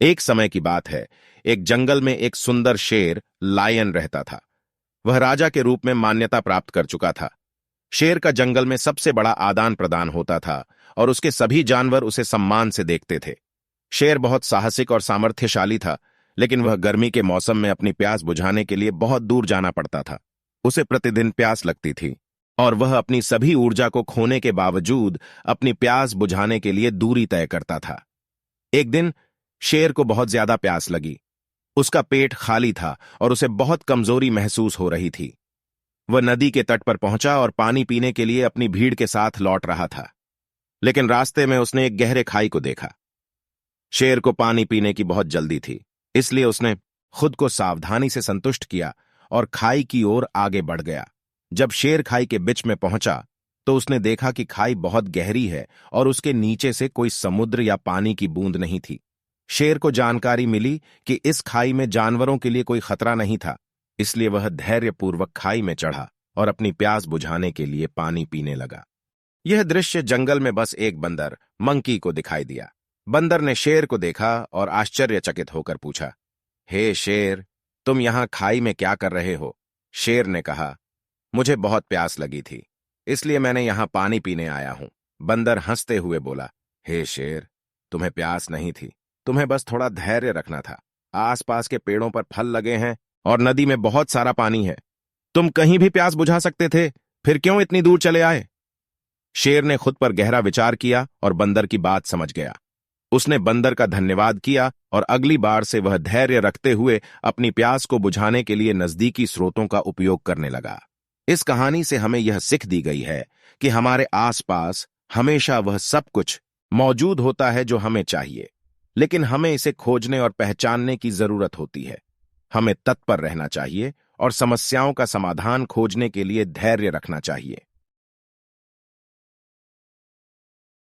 एक समय की बात है। एक जंगल में एक सुंदर शेर लायन रहता था। वह राजा के रूप में मान्यता प्राप्त कर चुका था। शेर का जंगल में सबसे बड़ा आदान प्रदान होता था और उसके सभी जानवर उसे सम्मान से देखते थे। शेर बहुत साहसिक और सामर्थ्यशाली था, लेकिन वह गर्मी के मौसम में अपनी प्यास बुझाने के लिए बहुत दूर जाना पड़ता था। उसे प्रतिदिन प्यास लगती थी और वह अपनी सभी ऊर्जा को खोने के बावजूद अपनी प्यास बुझाने के लिए दूरी तय करता था। एक दिन शेर को बहुत ज्यादा प्यास लगी। उसका पेट खाली था और उसे बहुत कमजोरी महसूस हो रही थी। वह नदी के तट पर पहुंचा और पानी पीने के लिए अपनी भीड़ के साथ लौट रहा था, लेकिन रास्ते में उसने एक गहरे खाई को देखा। शेर को पानी पीने की बहुत जल्दी थी, इसलिए उसने खुद को सावधानी से संतुष्ट किया और खाई की ओर आगे बढ़ गया। जब शेर खाई के बीच में पहुंचा तो उसने देखा कि खाई बहुत गहरी है और उसके नीचे से कोई समुद्र या पानी की बूंद नहीं थी। शेर को जानकारी मिली कि इस खाई में जानवरों के लिए कोई खतरा नहीं था, इसलिए वह धैर्यपूर्वक खाई में चढ़ा और अपनी प्यास बुझाने के लिए पानी पीने लगा। यह दृश्य जंगल में बस एक बंदर मंकी को दिखाई दिया। बंदर ने शेर को देखा और आश्चर्यचकित होकर पूछा, हे शेर, तुम यहां खाई में क्या कर रहे हो? शेर ने कहा, मुझे बहुत प्यास लगी थी, इसलिए मैंने यहां पानी पीने आया हूं। बंदर हंसते हुए बोला, हे शेर, तुम्हें प्यास नहीं थी, तुम्हें बस थोड़ा धैर्य रखना था। आसपास के पेड़ों पर फल लगे हैं और नदी में बहुत सारा पानी है। तुम कहीं भी प्यास बुझा सकते थे, फिर क्यों इतनी दूर चले आए? शेर ने खुद पर गहरा विचार किया और बंदर की बात समझ गया। उसने बंदर का धन्यवाद किया और अगली बार से वह धैर्य रखते हुए अपनी प्यास को बुझाने के लिए नजदीकी स्रोतों का उपयोग करने लगा। इस कहानी से हमें यह सीख दी गई है कि हमारे आसपास हमेशा वह सब कुछ मौजूद होता है जो हमें चाहिए, लेकिन हमें इसे खोजने और पहचानने की जरूरत होती है। हमें तत्पर रहना चाहिए और समस्याओं का समाधान खोजने के लिए धैर्य रखना चाहिए।